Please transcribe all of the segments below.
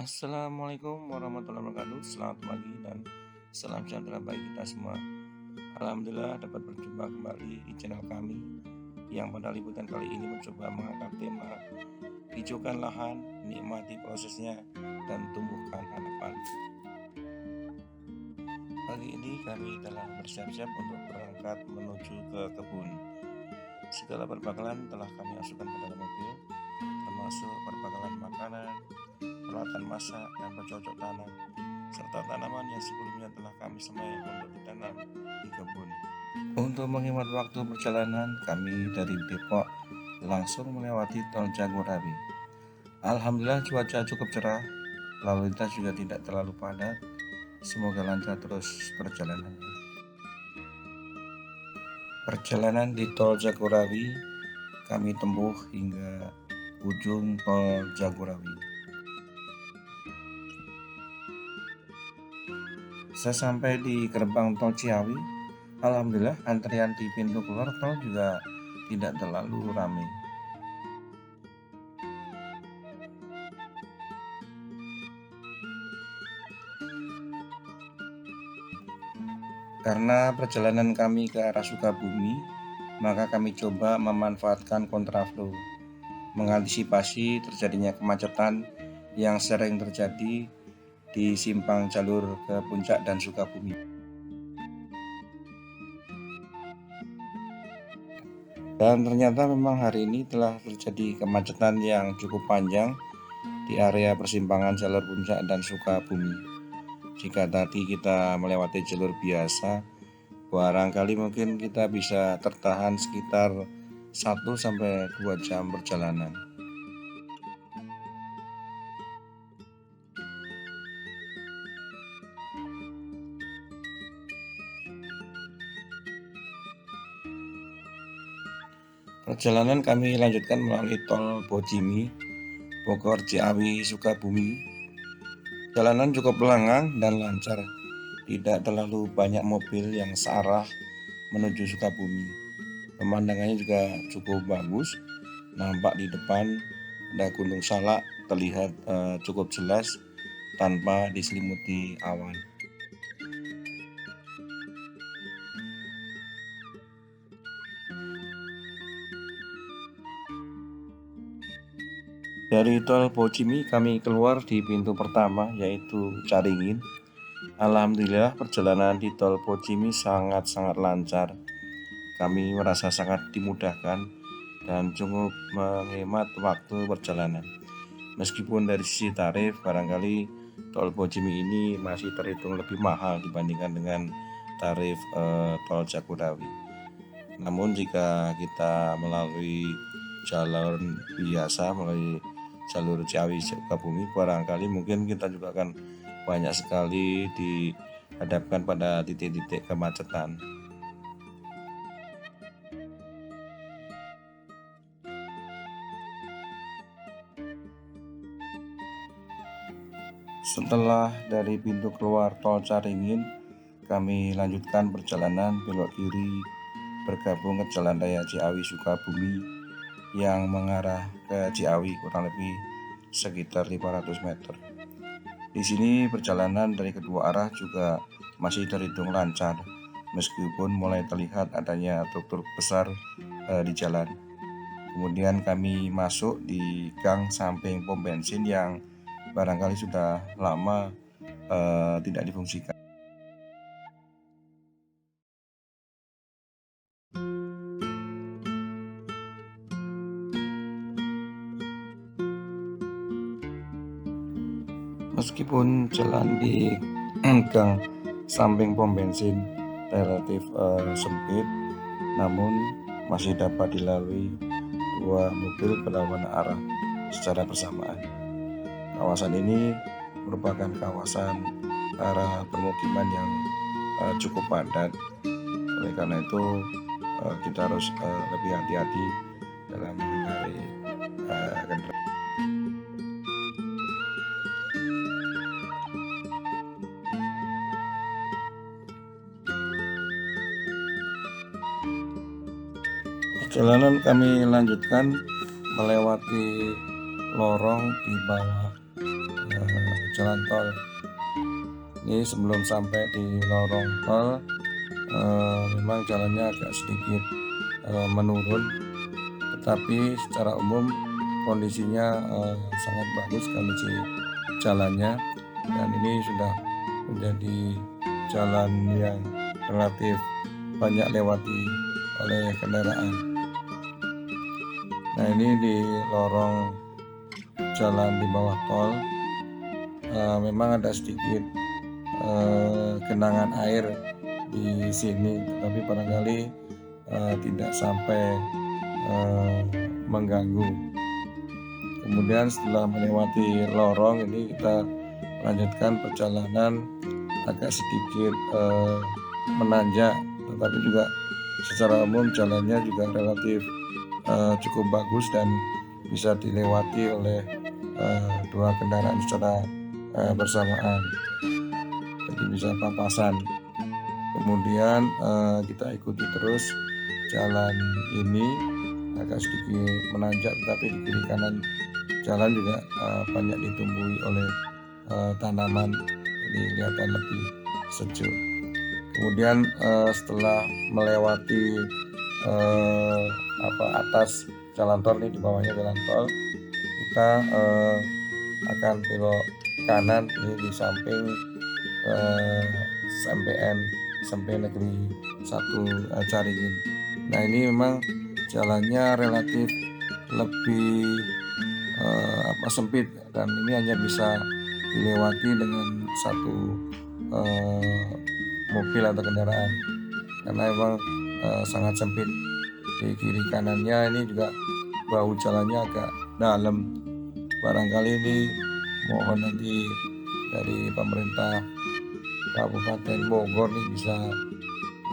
Assalamualaikum warahmatullahi wabarakatuh. Selamat pagi dan salam sejahtera bagi kita semua. Alhamdulillah dapat berjumpa kembali di channel kami yang pada liputan kali ini mencoba mengangkat tema hijaukan lahan, nikmati prosesnya, dan tumbuhkan harapan. Pagi ini kami telah bersiap-siap untuk berangkat menuju ke kebun. Segala perbekalan telah kami masukkan ke dalam mobil, termasuk perbekalan makanan, peralatan masak, dan bercocok tanam, serta tanaman yang sebelumnya telah kami semai untuk ditanam di kebun. Untuk menghemat waktu perjalanan, kami dari Depok langsung melewati tol Jagorawi. Alhamdulillah cuaca cukup cerah, lalu lintas juga tidak terlalu padat. Semoga lancar terus perjalanannya. Perjalanan di tol Jagorawi kami tempuh hingga ujung tol Jagorawi. Sesampai di gerbang tol Ciawi, alhamdulillah antrian di pintu keluar tol juga tidak terlalu ramai. Karena perjalanan kami ke arah Sukabumi, maka kami coba memanfaatkan kontraflow, mengantisipasi terjadinya kemacetan yang sering terjadi di simpang jalur ke Puncak dan Sukabumi. Dan ternyata memang hari ini telah terjadi kemacetan yang cukup panjang di area persimpangan jalur Puncak dan Sukabumi. Jika tadi kita melewati jalur biasa, barangkali mungkin kita bisa tertahan sekitar 1-2 jam perjalanan. Perjalanan kami lanjutkan melalui tol Bojimi, Bogor, Ciawi, Sukabumi. Jalanan cukup lengang dan lancar, tidak terlalu banyak mobil yang searah menuju Sukabumi. Pemandangannya juga cukup bagus, nampak di depan ada Gunung Salak terlihat cukup jelas tanpa diselimuti awan. Dari tol Bojimi kami keluar di pintu pertama yaitu Caringin. Alhamdulillah perjalanan di tol Bojimi sangat-sangat lancar. Kami merasa sangat dimudahkan dan cukup menghemat waktu perjalanan. Meskipun dari sisi tarif barangkali tol Bojimi ini masih terhitung lebih mahal dibandingkan dengan tarif tol Jagorawi. Namun jika kita melalui jalur biasa, melalui jalur Ciawi Sukabumi, barangkali mungkin kita juga akan banyak sekali dihadapkan pada titik-titik kemacetan. Setelah dari pintu keluar tol Caringin, kami lanjutkan perjalanan belok kiri bergabung ke Jalan Raya Ciawi Sukabumi yang mengarah ke Ciawi kurang lebih sekitar 500 meter. Di sini perjalanan dari kedua arah juga masih terhitung lancar, meskipun mulai terlihat adanya truk-truk besar di jalan. Kemudian kami masuk di gang samping pom bensin yang barangkali sudah lama tidak difungsikan. Meskipun jalan di gang samping pom bensin relatif sempit, namun masih dapat dilalui dua mobil berlawanan arah secara bersamaan. Kawasan ini merupakan kawasan arah permukiman yang cukup padat. Oleh karena itu kita harus lebih hati-hati dalam menghindari kendaraan. Perjalanan kami lanjutkan melewati lorong di bawah jalan tol. Ini sebelum sampai di lorong tol, memang jalannya agak sedikit menurun, tetapi secara umum kondisinya sangat bagus kondisi jalannya, dan ini sudah menjadi jalan yang relatif banyak lewati oleh kendaraan. Nah, ini di lorong jalan di bawah tol memang ada sedikit genangan air di sini, tetapi barangkali tidak sampai mengganggu. Kemudian setelah melewati lorong ini kita melanjutkan perjalanan agak sedikit menanjak, tetapi juga secara umum jalannya juga relatif cukup bagus dan bisa dilewati oleh dua kendaraan secara bersamaan, jadi bisa papasan. Kemudian kita ikuti terus jalan ini agak sedikit menanjak, tetapi di kiri kanan jalan juga banyak ditumbuhi oleh tanaman, jadi kelihatan lebih sejuk. Kemudian setelah melewati atas jalan tol, ini di bawahnya jalan tol, kita akan belok kanan ini di samping SMP Negeri 1 Caringin. Nah, ini memang jalannya relatif lebih sempit, dan ini hanya bisa dilewati dengan satu mobil atau kendaraan karena memang sangat sempit. Di kiri kanannya ini juga bahu jalannya agak dalam. Barangkali ini mohon nanti dari pemerintah Kabupaten Bogor nih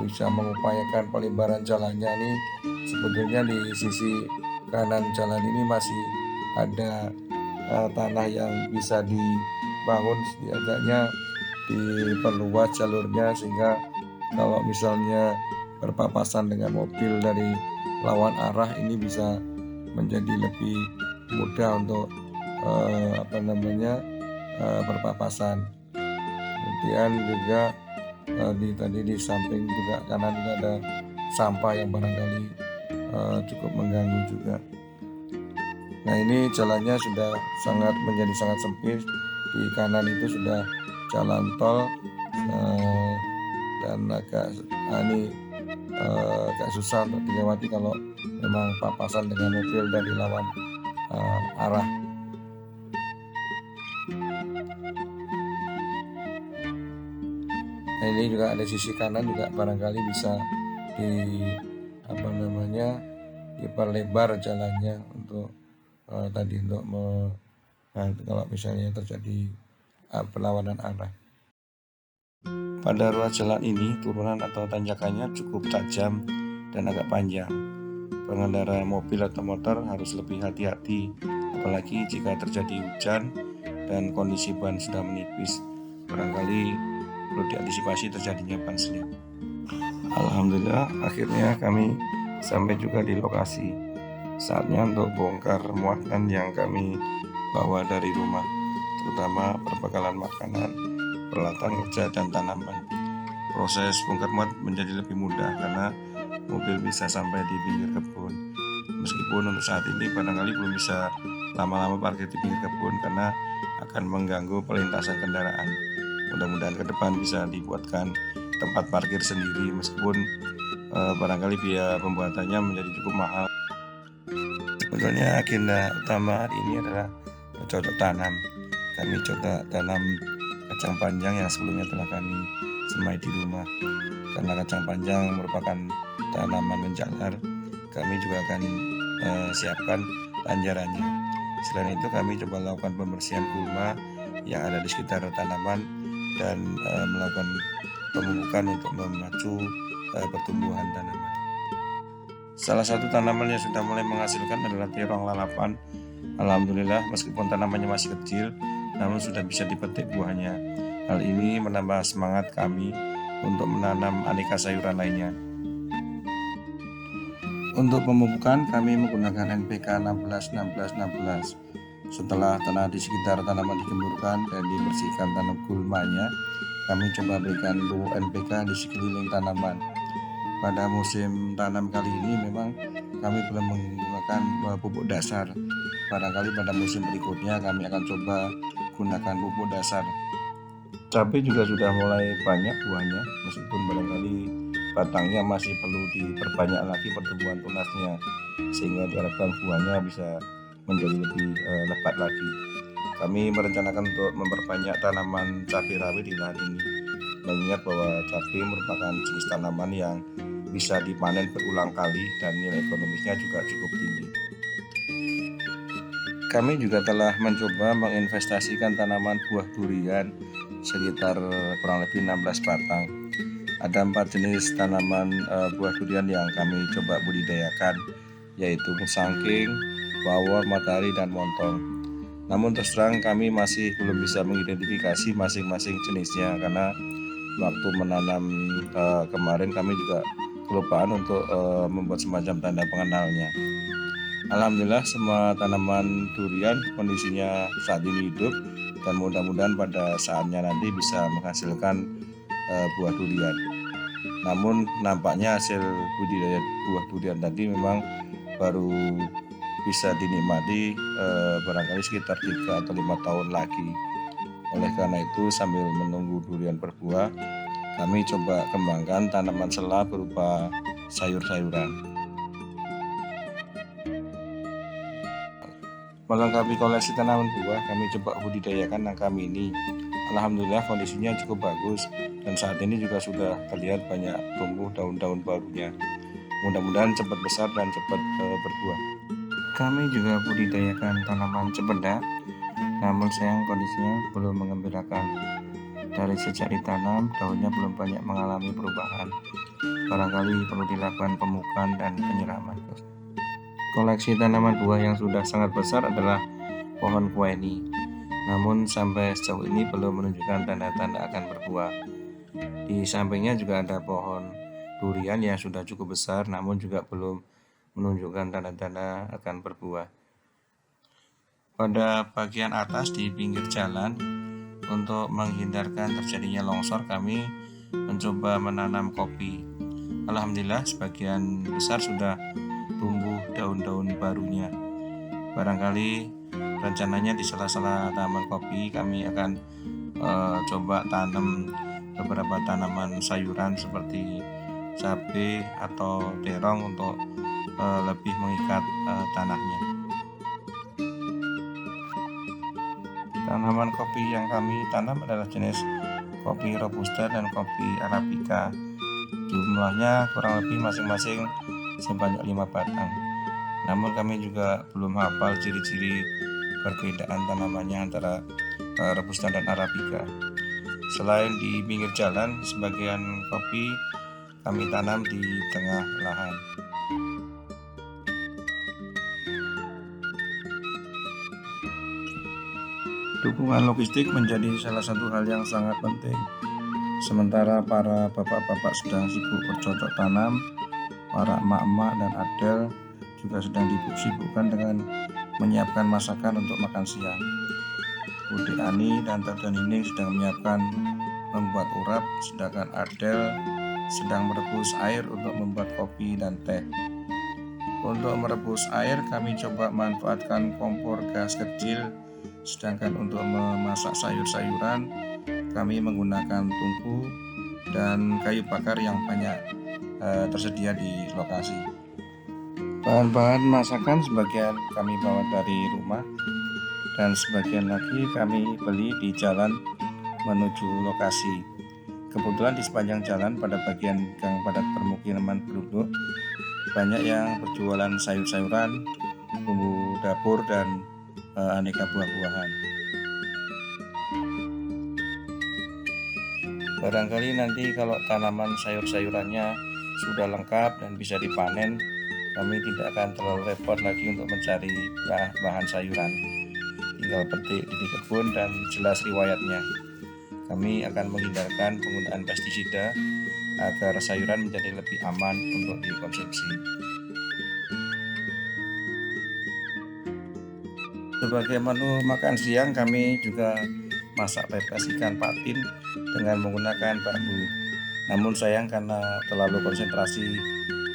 bisa mengupayakan pelebaran jalannya. Nih sebetulnya di sisi kanan jalan ini masih ada tanah yang bisa dibangun, setidaknya diperluas jalurnya sehingga kalau misalnya berpapasan dengan mobil dari lawan arah ini bisa menjadi lebih mudah untuk berpapasan. Kemudian juga tadi di samping juga kanan juga ada sampah yang barangkali cukup mengganggu juga. Nah, ini jalannya sudah menjadi sangat sempit. Di kanan itu sudah jalan tol dan agak susah untuk dilewati kalau memang papasan dengan mobil dari lawan arah. Nah, ini juga ada sisi kanan juga barangkali bisa diperlebar jalannya untuk kalau misalnya terjadi perlawanan arah. Pada ruas jalan ini turunan atau tanjakannya cukup tajam dan agak panjang. Pengendara mobil atau motor harus lebih hati-hati, apalagi jika terjadi hujan dan kondisi ban sudah menipis. Barangkali perlu diantisipasi terjadinya ban slip. Alhamdulillah, akhirnya kami sampai juga di lokasi. Saatnya untuk bongkar muatan yang kami bawa dari rumah, terutama perbekalan makanan, peralatan kerja, dan tanaman. Proses bongkar muat menjadi lebih mudah karena mobil bisa sampai di pinggir kebun. Meskipun untuk saat ini barangkali belum bisa lama-lama parkir di pinggir kebun karena akan mengganggu perlintasan kendaraan. Mudah-mudahan ke depan bisa dibuatkan tempat parkir sendiri, meskipun barangkali biaya pembuatannya menjadi cukup mahal. Sebetulnya agenda utama hari ini adalah bercocok tanam. Kami coba tanam kacang panjang yang sebelumnya telah kami semai di rumah. Karena kacang panjang merupakan tanaman menjalar, kami juga akan siapkan tanjarannya. Selain itu, kami coba lakukan pembersihan gulma yang ada di sekitar tanaman dan melakukan pemupukan untuk memacu pertumbuhan tanaman. Salah satu tanaman yang sudah mulai menghasilkan adalah terong lalapan. Alhamdulillah, meskipun tanamannya masih kecil, namun sudah bisa dipetik buahnya. Hal ini menambah semangat kami untuk menanam aneka sayuran lainnya. Untuk pemupukan kami menggunakan NPK 16-16-16. Setelah tanah di sekitar tanaman digemburkan dan dibersihkan tanam gulmanya, kami coba berikan pupuk NPK di sekeliling tanaman. Pada musim tanam kali ini memang kami belum menggunakan pupuk dasar. Barangkali pada musim berikutnya kami akan coba gunakan pupuk dasar. Cabai juga sudah mulai banyak buahnya, meskipun barangkali batangnya masih perlu diperbanyak lagi pertumbuhan tunasnya, sehingga diharapkan buahnya bisa menjadi lebih lebat lagi. Kami merencanakan untuk memperbanyak tanaman cabai rawit di lahan ini, mengingat bahwa cabai merupakan jenis tanaman yang bisa dipanen berulang kali dan nilai ekonomisnya juga cukup tinggi. Kami juga telah mencoba menginvestasikan tanaman buah durian sekitar kurang lebih 16 batang. Ada 4 jenis tanaman buah durian yang kami coba budidayakan, yaitu musangking, bawor, matahari, dan montong. Namun terus terang kami masih belum bisa mengidentifikasi masing-masing jenisnya, karena waktu menanam kemarin kami juga kelupaan untuk membuat semacam tanda pengenalnya. Alhamdulillah semua tanaman durian kondisinya saat ini hidup, dan mudah-mudahan pada saatnya nanti bisa menghasilkan buah durian. Namun nampaknya hasil budidaya buah durian tadi memang baru bisa dinikmati barangkali sekitar 3 atau 5 tahun lagi. Oleh karena itu, sambil menunggu durian berbuah, kami coba kembangkan tanaman sela berupa sayur-sayuran. Melengkapi koleksi tanaman buah, kami coba budidayakan nangka mini. Alhamdulillah kondisinya cukup bagus, dan saat ini juga sudah terlihat banyak tumbuh daun-daun barunya. Mudah-mudahan cepat besar dan cepat berbuah. Kami juga budidayakan tanaman cempedak, namun sayang kondisinya belum mengembirakan. Dari sejak ditanam, daunnya belum banyak mengalami perubahan. Barangkali perlu dilakukan pemupukan dan penyiraman. Koleksi tanaman buah yang sudah sangat besar adalah pohon kueni. Namun sampai sejauh ini belum menunjukkan tanda-tanda akan berbuah. Di sampingnya juga ada pohon durian yang sudah cukup besar, namun juga belum menunjukkan tanda-tanda akan berbuah. Pada bagian atas di pinggir jalan, untuk menghindarkan terjadinya longsor, kami mencoba menanam kopi. Alhamdulillah sebagian besar sudah tumbuh daun-daun barunya. Barangkali rencananya di sela-sela tanaman kopi kami akan coba tanam beberapa tanaman sayuran seperti cabai atau terong untuk lebih mengikat tanahnya. Tanaman kopi yang kami tanam adalah jenis kopi robusta dan kopi arabica. Jumlahnya kurang lebih masing-masing sebanyak 5 batang. Namun kami juga belum hafal ciri-ciri perbedaan tanamannya antara robusta dan arabica. Selain di pinggir jalan, sebagian kopi kami tanam di tengah lahan. Dukungan logistik menjadi salah satu hal yang sangat penting. Sementara para bapak-bapak sedang sibuk bercocok tanam, para emak-emak dan adel juga sedang disibukkan dengan menyiapkan masakan untuk makan siang. Budi Ani dan Tante Nining sedang menyiapkan membuat urap, sedangkan Adel sedang merebus air untuk membuat kopi dan teh. Untuk merebus air, kami coba manfaatkan kompor gas kecil, sedangkan untuk memasak sayur-sayuran, kami menggunakan tungku dan kayu bakar yang banyak tersedia di lokasi. Bahan-bahan masakan sebagian kami bawa dari rumah, dan sebagian lagi kami beli di jalan menuju lokasi. Kebetulan di sepanjang jalan pada bagian gang padat permukiman penduduk banyak yang berjualan sayur-sayuran, bumbu dapur, dan aneka buah-buahan. Barangkali nanti kalau tanaman sayur-sayurannya sudah lengkap dan bisa dipanen, kami tidak akan terlalu repot lagi untuk mencari bahan sayuran. Tinggal petik di kebun dan jelas riwayatnya. Kami akan menghindarkan penggunaan pestisida agar sayuran menjadi lebih aman untuk dikonsumsi. Sebagai menu makan siang kami juga masak pepes ikan patin dengan menggunakan bambu. Namun sayang karena terlalu konsentrasi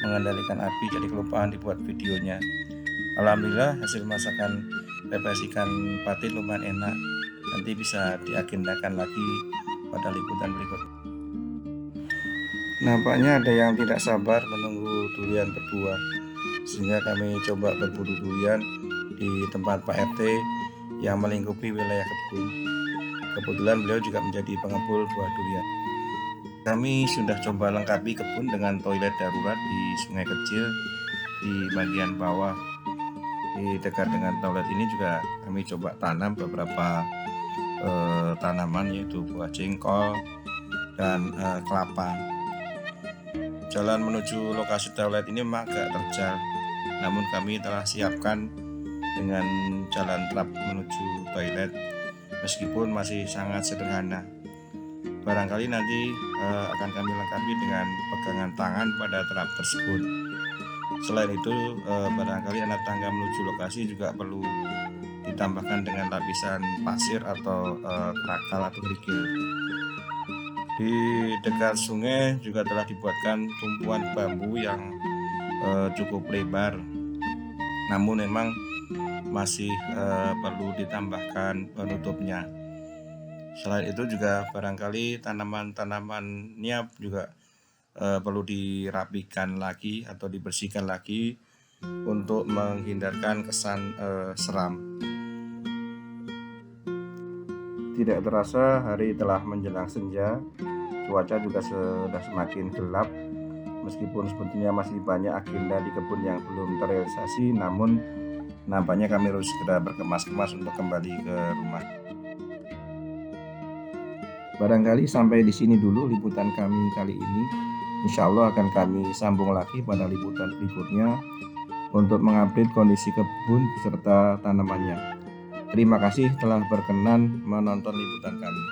mengendalikan api jadi kelupaan dibuat videonya. Alhamdulillah hasil masakan pepes ikan patin lumayan enak. Nanti bisa diagendakan lagi pada liputan berikutnya. Nampaknya ada yang tidak sabar menunggu durian berbuah, sehingga kami coba berburu durian di tempat Pak RT yang melingkupi wilayah kebun. Kebetulan beliau juga menjadi pengepul buah durian. Kami sudah coba lengkapi kebun dengan toilet darurat di sungai kecil di bagian bawah. Di dekat dengan toilet ini juga kami coba tanam beberapa tanaman, yaitu buah jengkol dan kelapa. Jalan menuju lokasi toilet ini memang agak terjal, namun kami telah siapkan dengan jalan trap menuju toilet, meskipun masih sangat sederhana. Barangkali nanti akan kami lengkapi dengan pegangan tangan pada trap tersebut. Selain itu, barangkali anak tangga menuju lokasi juga perlu ditambahkan dengan lapisan pasir atau krakal atau kerikil. Di dekat sungai juga telah dibuatkan tumpuan bambu yang cukup lebar, namun memang masih perlu ditambahkan penutupnya. Selain itu juga barangkali tanaman-tanamannya juga perlu dirapikan lagi atau dibersihkan lagi untuk menghindarkan kesan seram. Tidak terasa hari telah menjelang senja, cuaca juga sudah semakin gelap. Meskipun sebetulnya masih banyak agenda di kebun yang belum terrealisasi, namun nampaknya kami harus segera berkemas-kemas untuk kembali ke rumah. Barangkali sampai di sini dulu liputan kami kali ini. Insya Allah akan kami sambung lagi pada liputan berikutnya untuk mengupdate kondisi kebun beserta tanamannya. Terima kasih telah berkenan menonton liputan kami.